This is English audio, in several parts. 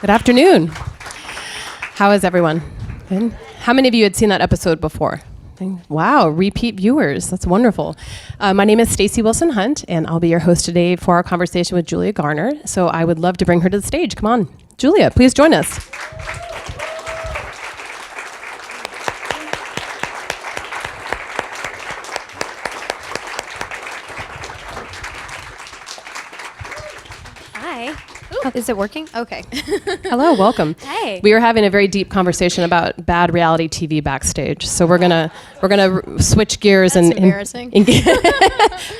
Good afternoon. How is everyone? Good. How many of you had seen that episode before? Wow, repeat viewers. That's wonderful. My name is Stacey Wilson-Hunt, and I'll be your host today for our conversation with Julia Garner. So I would love to bring her to the stage. Come on. Julia, please join us. Is it working? Okay. Hello, welcome. Hey. We were having a very deep conversation about bad reality TV backstage, so we're gonna switch gears. That's and embarrassing.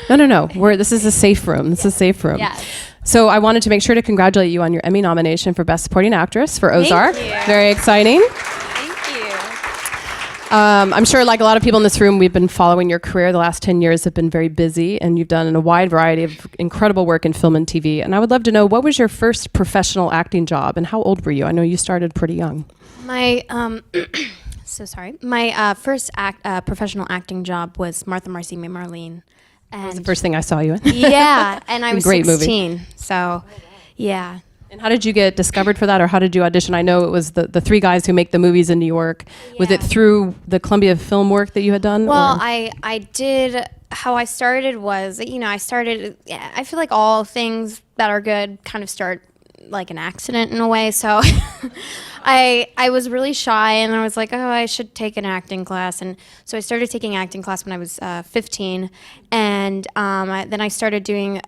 No. This is a safe room. This is a safe room. Yes. So I wanted to make sure to congratulate you on your Emmy nomination for Best Supporting Actress for Ozark. Thank you. Very exciting. Thank you. I'm sure, like a lot of people in this room, we've been following your career. The last 10 years have been very busy, and you've done a wide variety of incredible work in film and TV. And I would love to know, what was your first professional acting job, and how old were you? I know you started pretty young. My My first professional acting job was Martha, Marcy, May, Marlene. That was the first thing I saw you in. Yeah, and I was Great 16. movie. So, yeah. And how did you get discovered for that, or how did you audition? I know it was the three guys who make the movies in New York. Yeah. Was it through the Columbia film work that you had done? Well, I did. How I started was, I feel like all things that are good kind of start like an accident in a way. So I was really shy, and I was like, oh, I should take an acting class. And so I started taking acting class when I was 15. And then I started doing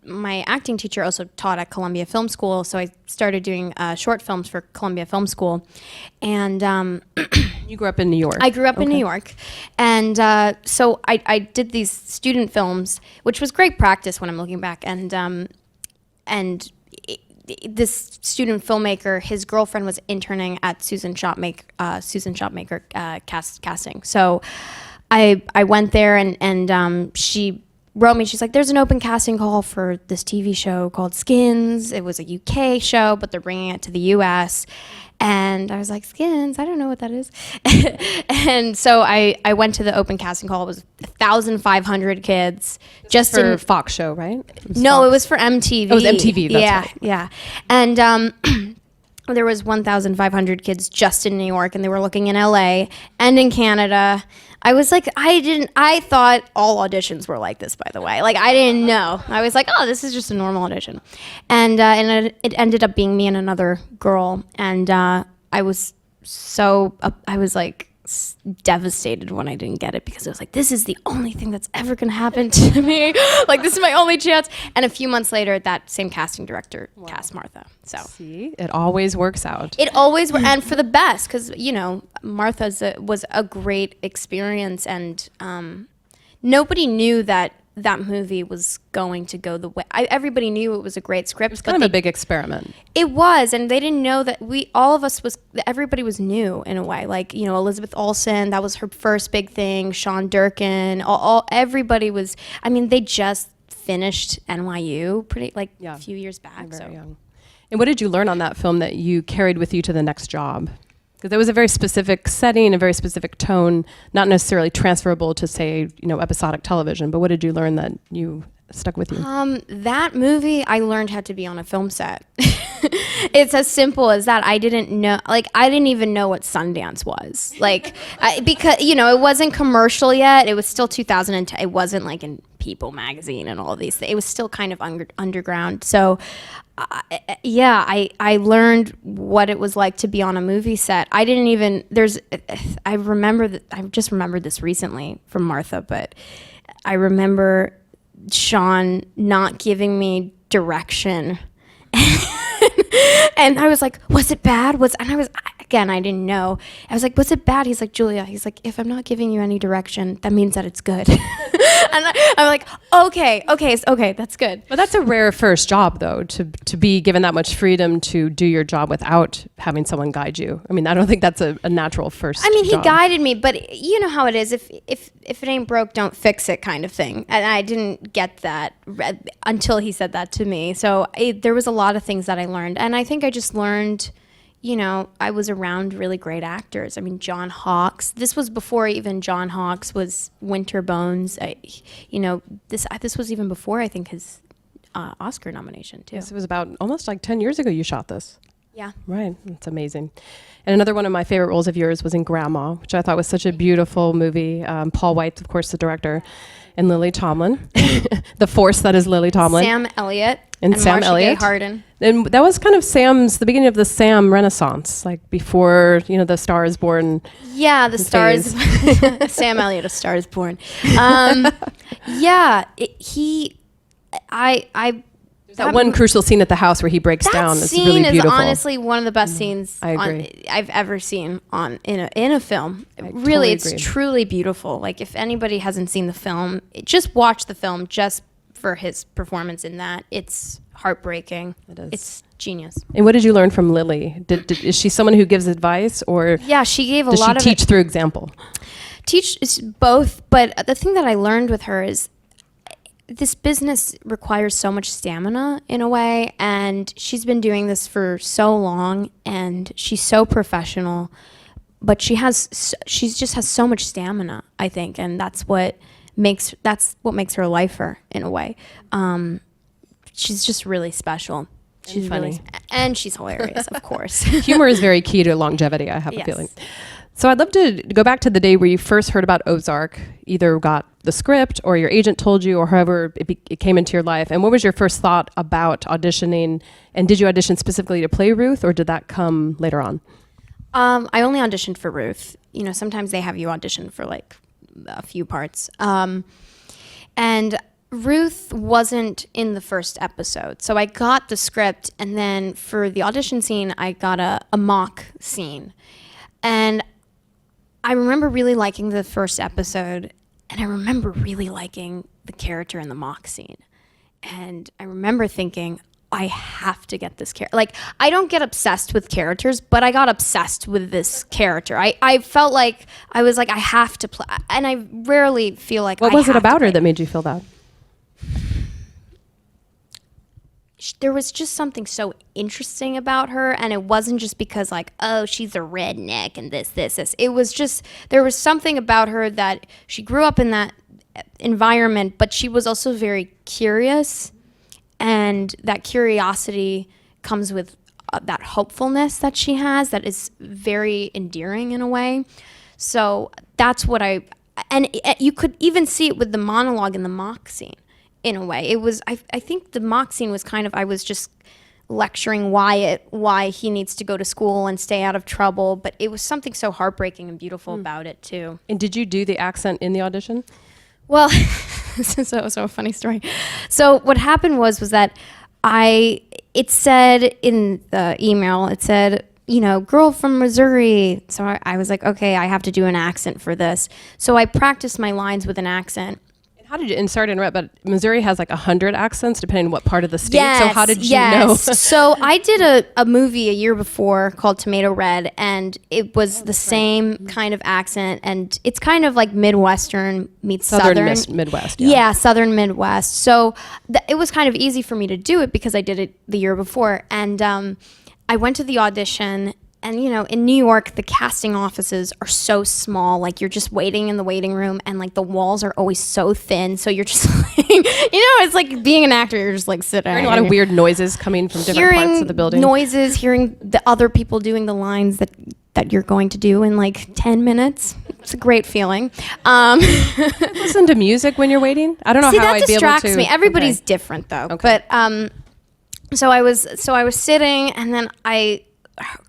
my acting teacher also taught at Columbia Film School, so I started doing short films for Columbia Film School. And you grew up in New York? I grew up in New York. And so I did these student films, which was great practice when I'm looking back. And this student filmmaker, his girlfriend was interning at Susan Shopmaker casting. So I went there, and she wrote me. She's like, there's an open casting call for this TV show called Skins. It was a UK show, but they're bringing it to the US. And I was like, Skins? I don't know what that is. And so I went to the open casting call. It was 1,500 kids. Just for a Fox show, right? It was for MTV. Oh, it was MTV, that's right. Yeah. And there was 1,500 kids just in New York, and they were looking in LA and in Canada. I was like, I thought all auditions were like this, by the way. Like, I didn't know. I was like, oh, this is just a normal audition. And it ended up being me and another girl. And I was like devastated when I didn't get it, because I was like, this is the only thing that's ever going to happen to me. Like, this is my only chance. And a few months later, that same casting director cast Martha. So see, it always works out. It always and for the best, because Martha was a great experience, and nobody knew that movie was going to go the way. Everybody knew it was a great script. It was kind of a big experiment. It was, and they didn't know that everybody was new in a way. Like, Elizabeth Olsen, that was her first big thing. Sean Durkin, everybody was. I mean, they just finished NYU a few years back. Very young. And what did you learn on that film that you carried with you to the next job? Because there was a very specific setting, a very specific tone, not necessarily transferable to, say, episodic television. But what did you learn that you stuck with you? That movie, I learned how to be on a film set. It's as simple as that. I didn't even know what Sundance was. Because it wasn't commercial yet. It was still 2010. It wasn't like in People magazine and all of these things. It was still kind of underground. So I learned what it was like to be on a movie set. I just remembered this recently from Martha, but I remember Sean not giving me direction. And I was like, was it bad? I didn't know. I was like, was it bad? He's like, Julia, if I'm not giving you any direction, that means that it's good. And I'm like, okay, that's good. But that's a rare first job, though, to be given that much freedom to do your job without having someone guide you. I mean, I don't think that's a natural first job. He guided me, but you know how it is. If it ain't broke, don't fix it kind of thing. And I didn't get that until he said that to me. So there was a lot of things that I learned. And I think I just learned, I was around really great actors. I mean, John Hawkes. This was before even John Hawkes was Winter Bones. This was even before, I think, his Oscar nomination too. This was about almost like 10 years ago you shot this. Yeah. Right. That's amazing. And another one of my favorite roles of yours was in Grandma, which I thought was such a beautiful movie. Paul White, of course, the director, and Lily Tomlin, the force that is Lily Tomlin. Sam Elliott and Sam Marcia Elliott. Gay Harden. And that was kind of the beginning of the Sam Renaissance, like before, the Star is Born. Yeah, the stars. Sam Elliott, A Star is Born. Yeah, That one crucial scene at the house where he breaks down is really beautiful. That scene is honestly one of the best scenes I agree. I've ever seen in a film. Really, totally it's agree. truly beautiful. Like, if anybody hasn't seen the film, just watch the film just for his performance in that. It's heartbreaking. It is. It's genius. And what did you learn from Lily? Is she someone who gives advice, or Yeah, she gave a does lot she of teach through example? Teach is both, but the thing that I learned with her is this business requires so much stamina in a way, and she's been doing this for so long, and she's so professional, but she just has so much stamina, I think, and that's what makes her a lifer in a way. She's just really special. She's funny. And she's hilarious, of course. Humor is very key to longevity, I have a Yes. feeling. So I'd love to go back to the day where you first heard about Ozark, either got the script or your agent told you, or however it came into your life. And what was your first thought about auditioning? And did you audition specifically to play Ruth, or did that come later on? I only auditioned for Ruth. Sometimes they have you audition for like a few parts. And Ruth wasn't in the first episode. So I got the script, and then for the audition scene, I got a mock scene. And I remember really liking the first episode, and I remember really liking the character in the mock scene. And I remember thinking, I have to get this character. Like, I don't get obsessed with characters, but I got obsessed with this character. I felt like, I was like, I have to play. And I rarely feel like What was it about her that made you feel that? There was just something so interesting about her, and it wasn't just because like, oh, she's a redneck and this. It was just, there was something about her that she grew up in that environment, but she was also very curious, and that curiosity comes with that hopefulness that she has that is very endearing in a way. So that's what you could even see it with the monologue in the mock scene. In a way, it was. I think the mock scene was kind of. I was just lecturing Wyatt why he needs to go to school and stay out of trouble, but it was something so heartbreaking and beautiful about it too. And did you do the accent in the audition? Well, this is so a funny story. So what happened was that it said in the email, it said, girl from Missouri. So I was like, okay, I have to do an accent for this. So I practiced my lines with an accent. How did you, and sorry to interrupt, but Missouri has like 100 accents depending on what part of the state. Yes, so how did you know? So I did a movie a year before called Tomato Red, and it was the same kind of accent, and it's kind of like Midwestern meets Southern. Midwest. Yeah, Southern Midwest. So it was kind of easy for me to do it because I did it the year before. And I went to the audition. And, in New York, the casting offices are so small. Like, you're just waiting in the waiting room, and, like, the walls are always so thin. So you're just, like, it's like being an actor. You're just, like, sitting. Hearing a lot of weird noises coming from different parts of the building. Hearing the other people doing the lines that you're going to do in, like, 10 minutes. It's a great feeling. Listen to music when you're waiting? I don't know how I'd be able to. See, that distracts me. Everybody's different, though. Okay. But, so I was sitting, and then I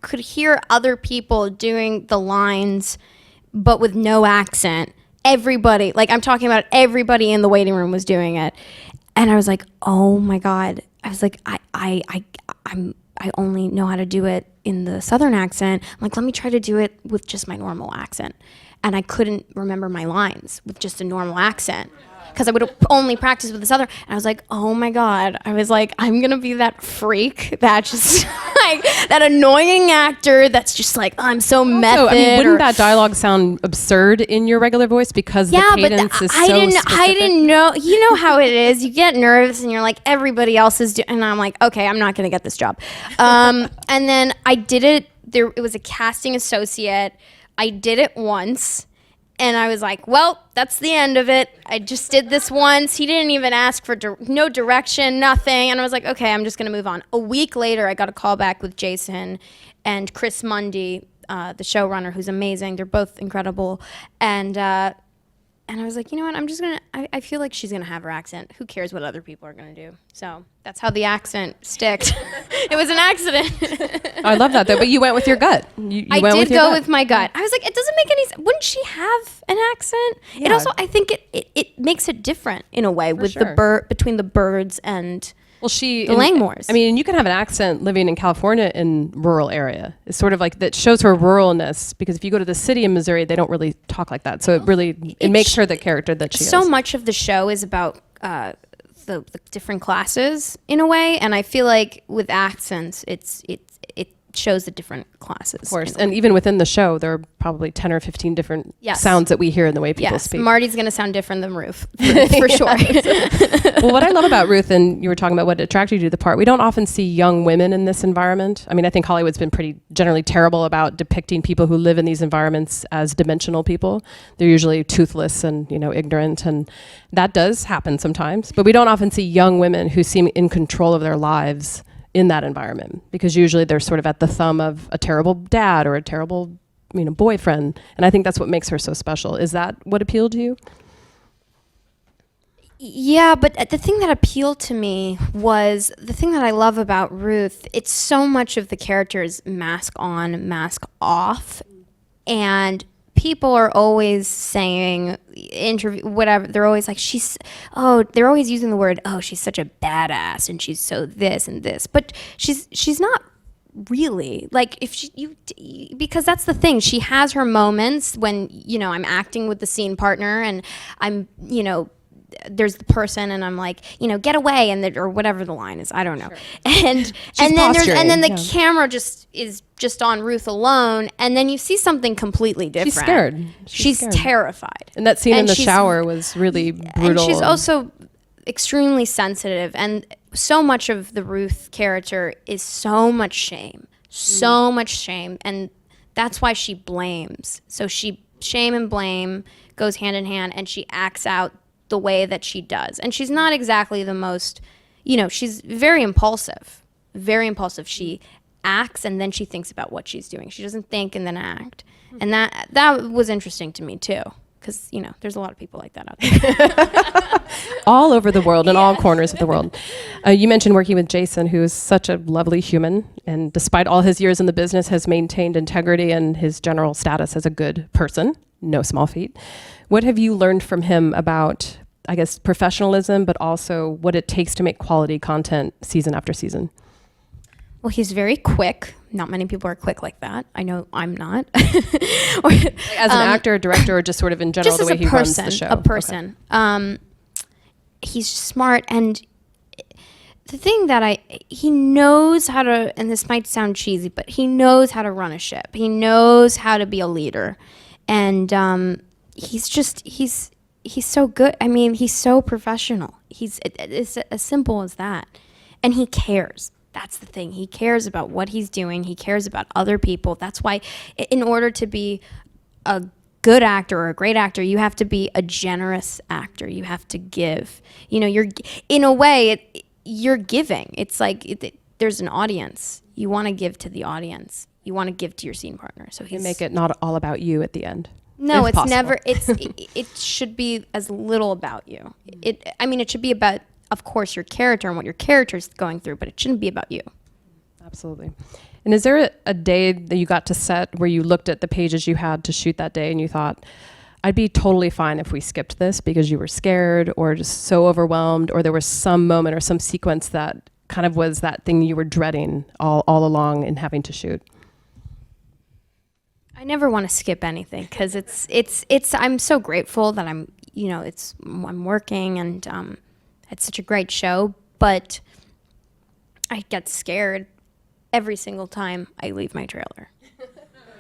could hear other people doing the lines, but with no accent. Everybody, like I'm talking about everybody in the waiting room was doing it. And I was like, oh my God. I was like, I only know how to do it in the Southern accent. I'm like, let me try to do it with just my normal accent. And I couldn't remember my lines with just a normal accent, because I would have only practiced with the Southern. And I was like, oh my God. I was like, I'm going to be that freak that just like that annoying actor that's just like, I'm so method. I mean, wouldn't that dialogue sound absurd in your regular voice because the cadence is so specific? I didn't know. You know how it is. You get nervous and you're like, everybody else is doing, and I'm like, okay, I'm not going to get this job. And then I did it. It was a casting associate. I did it once. And I was like, well, that's the end of it. I just did this once. He didn't even ask for no direction, nothing. And I was like, okay, I'm just going to move on. A week later, I got a call back with Jason and Chris Mundy, the showrunner, who's amazing. They're both incredible. And I was like, you know what? I'm just going to, I feel like she's going to have her accent. Who cares what other people are going to do? So that's how the accent sticked. It was an accident. I love that, though. But you went with your gut. I did go with my gut. I was like, it doesn't make any sense. Wouldn't she have an accent? Yeah. It also, I think it makes it different in a way with between the Byrdes and the Langmores. I mean, you can have an accent living in California in rural area. It's sort of like that shows her ruralness, because if you go to the city in Missouri, they don't really talk like that. So it makes her the character that she is. So much of the show is about the different classes in a way, and I feel like with accents, it shows the different classes. Of course, and even within the show, there are probably 10 or 15 different sounds that we hear in the way people speak. Marty's going to sound different than Ruth, for sure. Well, what I love about Ruth, and you were talking about what attracted you to the part, we don't often see young women in this environment. I mean, I think Hollywood's been pretty generally terrible about depicting people who live in these environments as dimensional people. They're usually toothless and, ignorant, and that does happen sometimes. But we don't often see young women who seem in control of their lives in that environment, because usually they're sort of at the thumb of a terrible dad or a terrible, boyfriend. And I think that's what makes her so special. Is that what appealed to you? Yeah, but the thing that appealed to me was the thing that I love about Ruth. It's so much of the character's mask on, mask off, and people are always saying, whatever, they're always like, they're always using the word, she's such a badass and she's so this and this. But she's not really. Like, because that's the thing. She has her moments when, I'm acting with the scene partner and I'm, there's the person and I'm like, get away, or whatever the line is. I don't know. Sure. And then the camera just is just on Ruth alone, and then you see something completely different. She's scared. She's terrified. And that scene in the shower was really brutal. And she's also extremely sensitive, and so much of the Ruth character is so much shame. So much shame, and that's why she blames. So shame and blame goes hand in hand, and she acts out the way that she does. And she's not exactly the most, she's very impulsive. Very impulsive. She acts and then she thinks about what she's doing. She doesn't think and then act. And that was interesting to me too, because, there's a lot of people like that out there. All over the world, in all corners of the world. You mentioned working with Jason, who is such a lovely human, and despite all his years in the business, has maintained integrity and his general status as a good person. No small feat. What have you learned from him about, I guess, professionalism, but also what it takes to make quality content season after season? Well, he's very quick. Not many people are quick like that. I know I'm not. As an actor, director, or just sort of in general, the way he runs the show? A person. Okay. He's smart, and the thing that he knows how to, and this might sound cheesy, but he knows how to run a ship. He knows how to be a leader. And he's so good. I mean, he's so professional. It's as simple as that. And he cares. That's the thing. He cares about what he's doing. He cares about other people. That's why in order to be a good actor or a great actor, you have to be a generous actor. You have to give. You're in a way, you're giving. It's like there's an audience. You want to give to the audience. You want to give to your scene partner. So you make it not all about you at the end. No, it's possible. never. It should be as little about you. It should be about, of course, your character and what your character is going through, but it shouldn't be about you. Absolutely. And is there a day that you got to set where you looked at the pages you had to shoot that day and you thought, I'd be totally fine if we skipped this because you were scared or just so overwhelmed, or there was some moment or some sequence that kind of was that thing you were dreading all along in having to shoot? I never want to skip anything because it's I'm so grateful that I'm working and it's such a great show, but I get scared every single time I leave my trailer.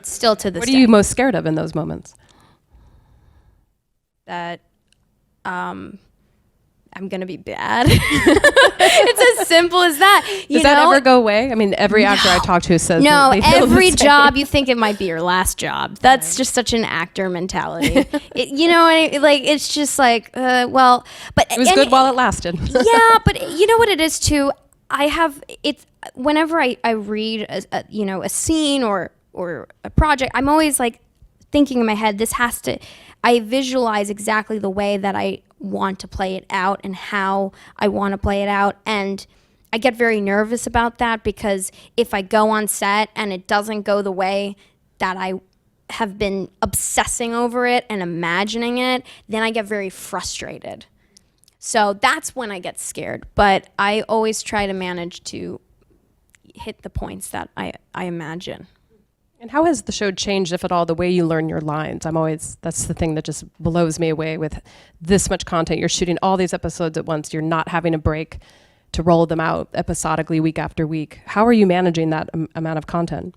Still to this day. What are you most scared of in those moments? That I'm going to be bad. It's as simple as that. Does that ever go away? I mean, every actor I talk to says no, they feel every the same. job you think it might be your last job. That's just such an actor mentality. It's just like, well, but it was good while it lasted. Yeah, but you know what it is too? Whenever I read a scene or a project, I'm always like thinking in my head, I visualize exactly the way that I want to play it out and how I want to play it out. And I get very nervous about that because if I go on set and it doesn't go the way that I have been obsessing over it and imagining it, then I get very frustrated. So that's when I get scared. But I always try to manage to hit the points that I imagine. And how has the show changed, if at all, the way you learn your lines? That's the thing that just blows me away with this much content. You're shooting all these episodes at once. You're not having a break to roll them out episodically week after week. How are you managing that amount of content?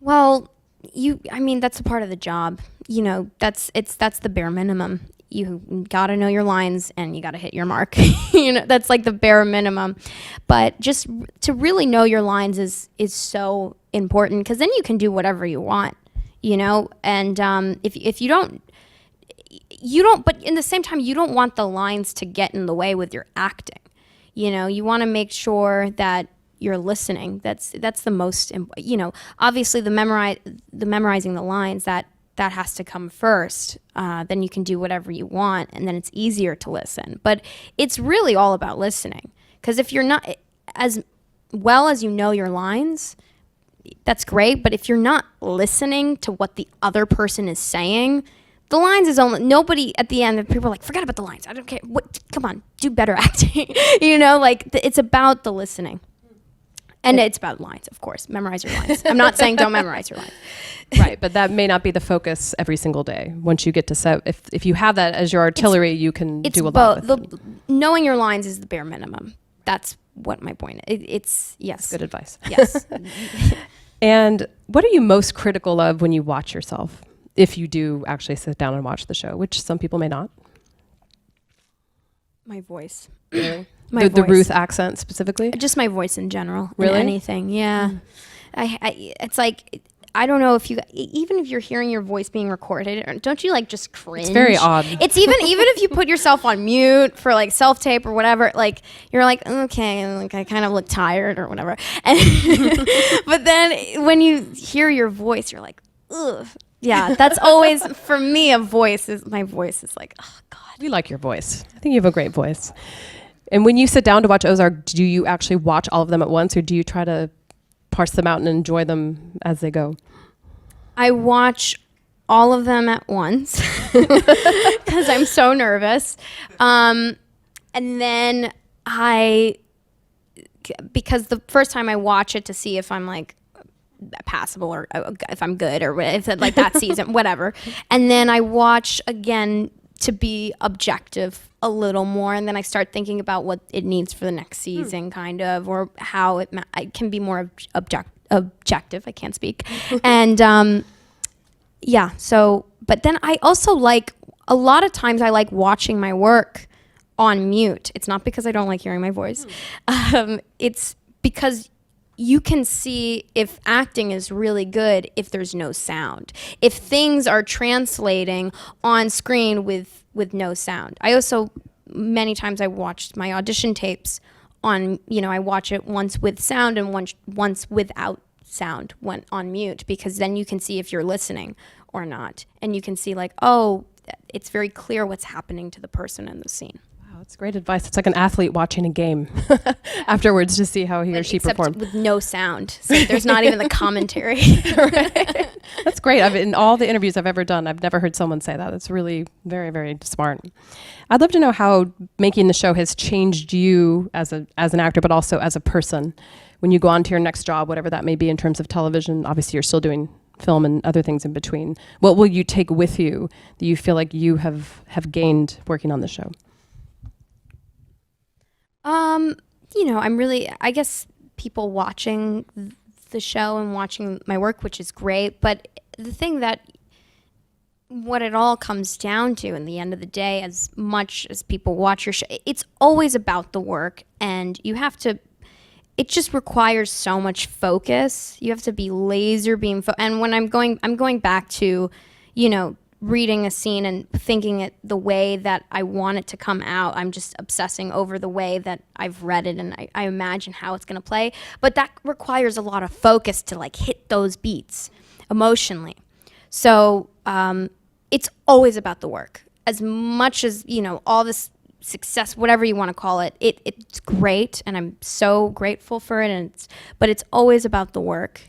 Well, that's a part of the job. That's the bare minimum. You gotta know your lines and you gotta hit your mark. That's like the bare minimum. But just to really know your lines is so important because then you can do whatever you want, And if you don't, but in the same time, you don't want the lines to get in the way with your acting. You want to make sure that you're listening. That's the most, obviously the memorizing the lines that has to come first. Then you can do whatever you want, and then it's easier to listen. But it's really all about listening. Because if you're not as well as you know your lines, that's great. But if you're not listening to what the other person is saying, the lines is only nobody at the end. People are like, forget about the lines. I don't care. Come on, do better acting. It's about the listening. And it's about lines, of course. Memorize your lines. I'm not saying don't memorize your lines. Right, but that may not be the focus every single day. Once you get to set, if you have that as your artillery, you can do a lot with it. Knowing your lines is the bare minimum. That's what my point is. It's yes. That's good advice. Yes. And what are you most critical of when you watch yourself? If you do actually sit down and watch the show, which some people may not. My voice. Really? The Ruth accent specifically? Just my voice in general. Really? Anything, yeah. It's like, I don't know if even if you're hearing your voice being recorded, don't you just cringe? It's very odd. It's even if you put yourself on mute for self-tape or whatever, you're like, okay, I kind of look tired or whatever. And but then when you hear your voice, you're like, ugh. Yeah, that's always, for me, my voice is like, oh God. We like your voice. I think you have a great voice. And when you sit down to watch Ozark, do you actually watch all of them at once, or do you try to parse them out and enjoy them as they go? I watch all of them at once because I'm so nervous. And then because the first time I watch it to see if I'm passable or if I'm good or if that season, whatever. And then I watch again to be objective a little more, and then I start thinking about what it needs for the next season, kind of, or how it can be more objective. I can't speak. And yeah, so, but then I also a lot of times I like watching my work on mute. It's not because I don't like hearing my voice. It's because you can see if acting is really good if there's no sound. If things are translating on screen with no sound. I also, many times I watched my audition tapes on, I watch it once with sound and once without sound when on mute, because then you can see if you're listening or not. And you can see oh, it's very clear what's happening to the person in the scene. That's great advice. It's like an athlete watching a game afterwards to see how he or she performed. With no sound. So there's not even the commentary. Right. That's great. In all the interviews I've ever done, I've never heard someone say that. That's really very, very smart. I'd love to know how making the show has changed you as an actor, but also as a person. When you go on to your next job, whatever that may be in terms of television, obviously you're still doing film and other things in between. What will you take with you that you feel like you have gained working on the show? I guess people watching the show and watching my work, which is great. But the thing that what it all comes down to in the end of the day, as much as people watch your show, it's always about the work, and you have to, it just requires so much focus. You have to be laser beam and when I'm going back to, you know, reading a scene and thinking it the way that I want it to come out, I'm just obsessing over the way that I've read it, and I imagine how it's going to play. But that requires a lot of focus to like hit those beats emotionally. So it's always about the work. As much as, you know, all this success, whatever you want to call it, it's great, and I'm so grateful for it. But it's always about the work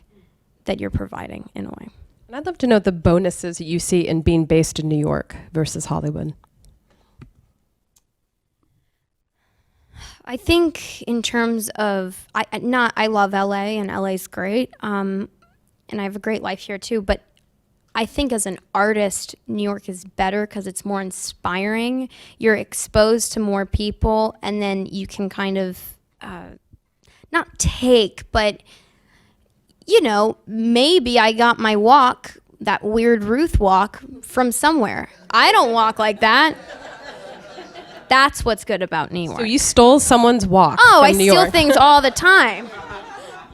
that you're providing in a way. And I'd love to know the bonuses that you see in being based in New York versus Hollywood. I think in terms of, I love LA, and LA's great, and I have a great life here too, but I think as an artist, New York is better because it's more inspiring. You're exposed to more people, and then you can kind of, not take, but, you know, maybe I got my walk, that weird Ruth walk, from somewhere. I don't walk like that. That's what's good about New York. So you stole someone's walk Oh, from I New steal York. things all the time.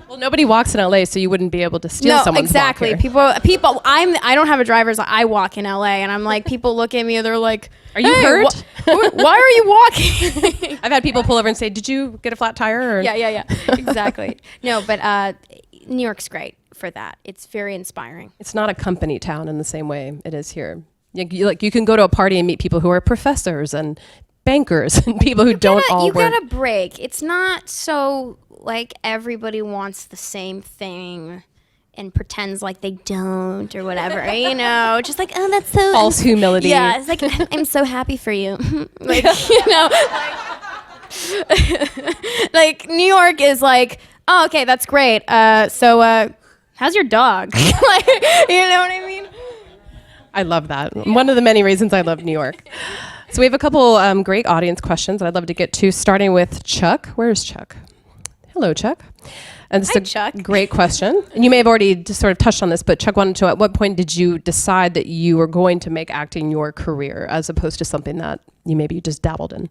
Well, nobody walks in LA, so you wouldn't be able to steal someone's exactly. walk here. People. I don't have a driver's. I walk in LA, and I'm like, people look at me, and they're like, Are you "Hey, hurt? why are you walking?" I've had people pull over and say, "Did you get a flat tire?" Or? Yeah. Exactly. No, but New York's great for that. It's very inspiring. It's not a company town in the same way it is here. You can go to a party and meet people who are professors and bankers and people who don't all You work. gotta break. It's not so like everybody wants the same thing and pretends like they don't or whatever. You know, just like, oh, that's so False humility. Yeah, it's like I'm so happy for you. Like, you know, like New York is like, oh, okay, that's great. So how's your dog? Like, you know what I mean? I love that. One of the many reasons I love New York. So we have a couple great audience questions that I'd love to get to, starting with Chuck. Where's Chuck? Hello, Chuck. And this Hi, is a Chuck. great question. And you may have already just sort of touched on this, but Chuck wanted to know, at what point did you decide that you were going to make acting your career as opposed to something that you maybe just dabbled in?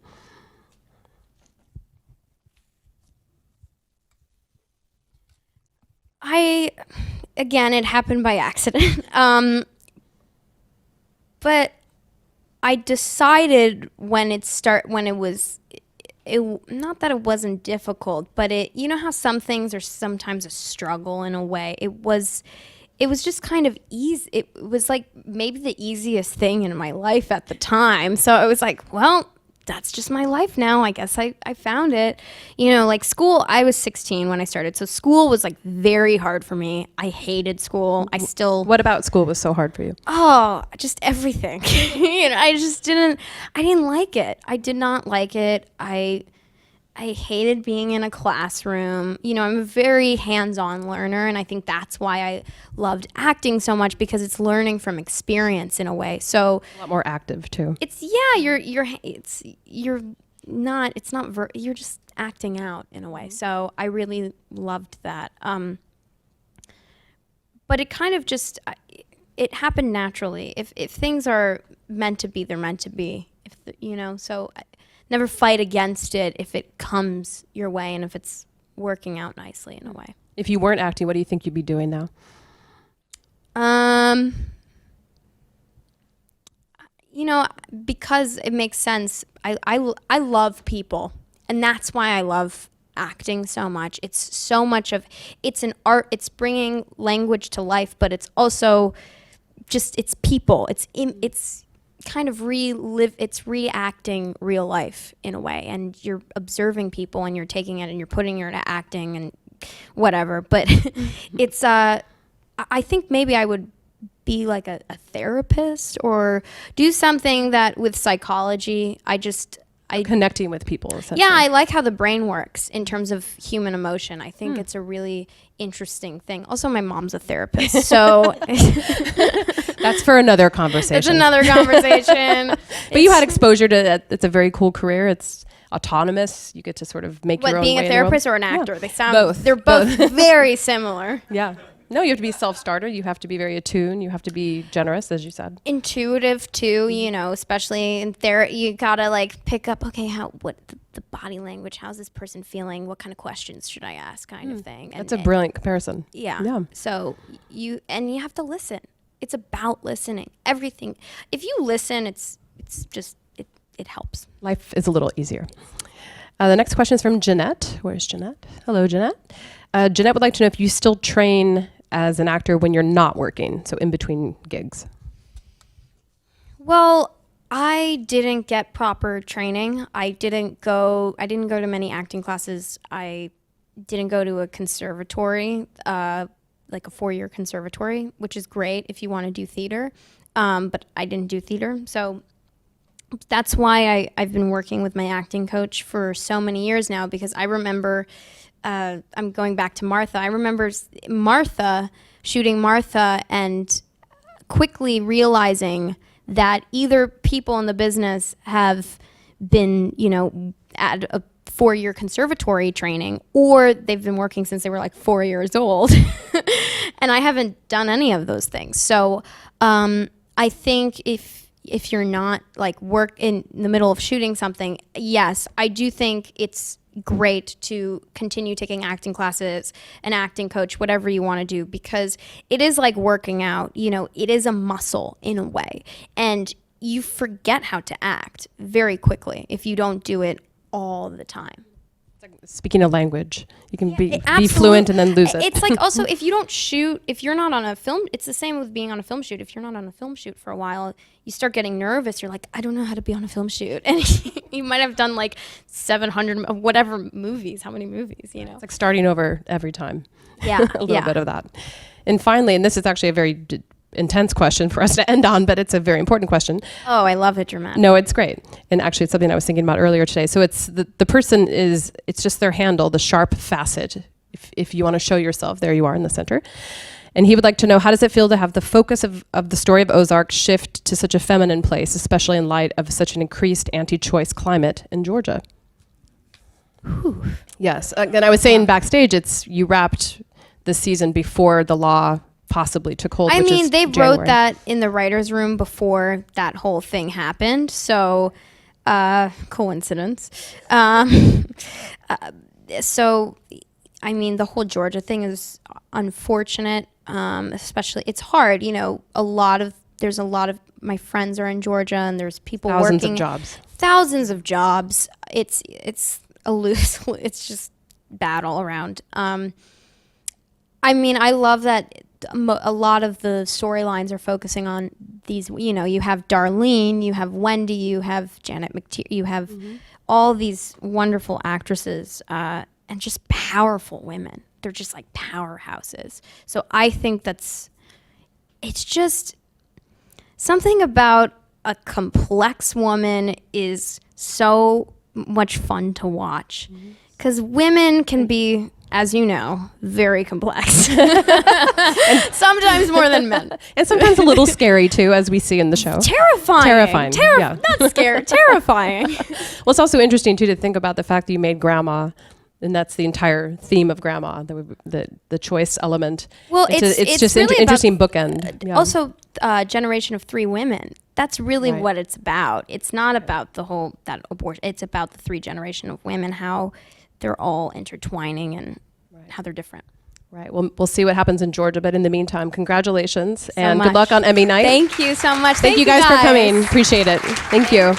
Again, it happened by accident. But I decided when it was, not that it wasn't difficult, but you know how some things are sometimes a struggle in a way. It was just kind of easy. It was like maybe the easiest thing in my life at the time. So I was like, well, that's just my life now. I guess I found it. You know, like school, I was 16 when I started. So school was like very hard for me. I hated school. What about school was so hard for you? Oh, just everything. You know, I didn't like it. I did not like it. I hated being in a classroom. You know, I'm a very hands-on learner, and I think that's why I loved acting so much, because it's learning from experience in a way. So A lot more active too. You're just acting out in a way. So I really loved that. But it kind of just, it happened naturally. If things are meant to be, they're meant to be. So never fight against it if it comes your way and if it's working out nicely in a way. If you weren't acting, what do you think you'd be doing now? You know, because it makes sense. I love people, and that's why I love acting so much. It's an art. It's bringing language to life, but it's also just, it's people. It's kind of it's reacting real life in a way, and you're observing people and you're taking it and you're putting it into acting and whatever. But it's I think maybe I would be like a therapist or do something that with psychology. Connecting with people, essentially. Yeah, I like how the brain works in terms of human emotion. I think it's a really interesting thing. Also, my mom's a therapist, so That's for another conversation. it's another conversation. But you had exposure to that. It's a very cool career. It's autonomous. You get to sort of make your own Being way a in the world. therapist or an actor? Yeah. They sound Both. They're both very similar. Yeah. No, you have to be self-starter. You have to be very attuned. You have to be generous, as you said. Intuitive too, you know, especially in there. You gotta like pick up. Okay, what the body language? How's this person feeling? What kind of questions should I ask? Kind of thing. That's a brilliant comparison. Yeah. So you have to listen. It's about listening. Everything. If you listen, it's just it helps. Life is a little easier. The next question is from Jeanette. Where's Jeanette? Hello, Jeanette. Jeanette would like to know if you still train as an actor when you're not working, so in between gigs. Well, I didn't get proper training. I didn't go to many acting classes. I didn't go to a conservatory, like a 4-year conservatory, which is great if you want to do theater. But I didn't do theater. So that's why I've been working with my acting coach for so many years now, because I remember, I'm going back to Martha. I remember shooting Martha and quickly realizing that either people in the business have been, you know, at a 4-year conservatory training, or they've been working since they were like 4 years old. And I haven't done any of those things. So I think if you're not like work in the middle of shooting something, yes, I do think it's great to continue taking acting classes, an acting coach, whatever you want to do, because it is like working out. You know, it is a muscle in a way, and you forget how to act very quickly if you don't do it all the time. It's like speaking a language. You can be fluent and then lose it. It's like also if you don't shoot, if you're not on a film, it's the same with being on a film shoot. If you're not on a film shoot for a while, you start getting nervous. You're like, I don't know how to be on a film shoot. And you might have done like 700, whatever movies, how many movies, you know? It's like starting over every time. Yeah. A little bit of that. And finally, and this is actually a very intense question for us to end on, but it's a very important question. Oh, I love it, dramatic. No, it's great. And actually it's something I was thinking about earlier today. So it's the person is, it's just their handle, the sharp facet. If you want to show yourself, there you are in the center. And he would like to know, how does it feel to have the focus of the story of Ozark shift to such a feminine place, especially in light of such an increased anti-choice climate in Georgia? Whew. Yes. And I was saying backstage, you wrapped the season before the law possibly took hold. I mean, they January. wrote that in the writer's room before that whole thing happened. So, coincidence. So, I mean, the whole Georgia thing is unfortunate. Especially, it's hard. You know, there's a lot of my friends are in Georgia, and there's people thousands working. Of jobs. Thousands of jobs. It's it's just battle around. I mean, I love that a lot of the storylines are focusing on these, you know, you have Darlene, you have Wendy, you have Janet McTeer, you have all these wonderful actresses and just powerful women. They're just like powerhouses. So I think it's just something about a complex woman is so much fun to watch, because women can be, as you know, very complex. And sometimes more than men. And sometimes a little scary too, as we see in the show. Terrifying. Yeah. Not scary. Terrifying. Well, it's also interesting too to think about the fact that you made Grandma, and that's the entire theme of Grandma, the choice element. Well, it's just really interesting bookend. Yeah. Also, generation of 3 women. That's really what it's about. It's not about the whole that abortion. It's about the 3 generation of women, how they're all intertwining and how they're different. Right. Well, we'll see what happens in Georgia. But in the meantime, congratulations and good luck on Emmy night. Thank you so much. Thank you guys for coming. Appreciate it. Thank you.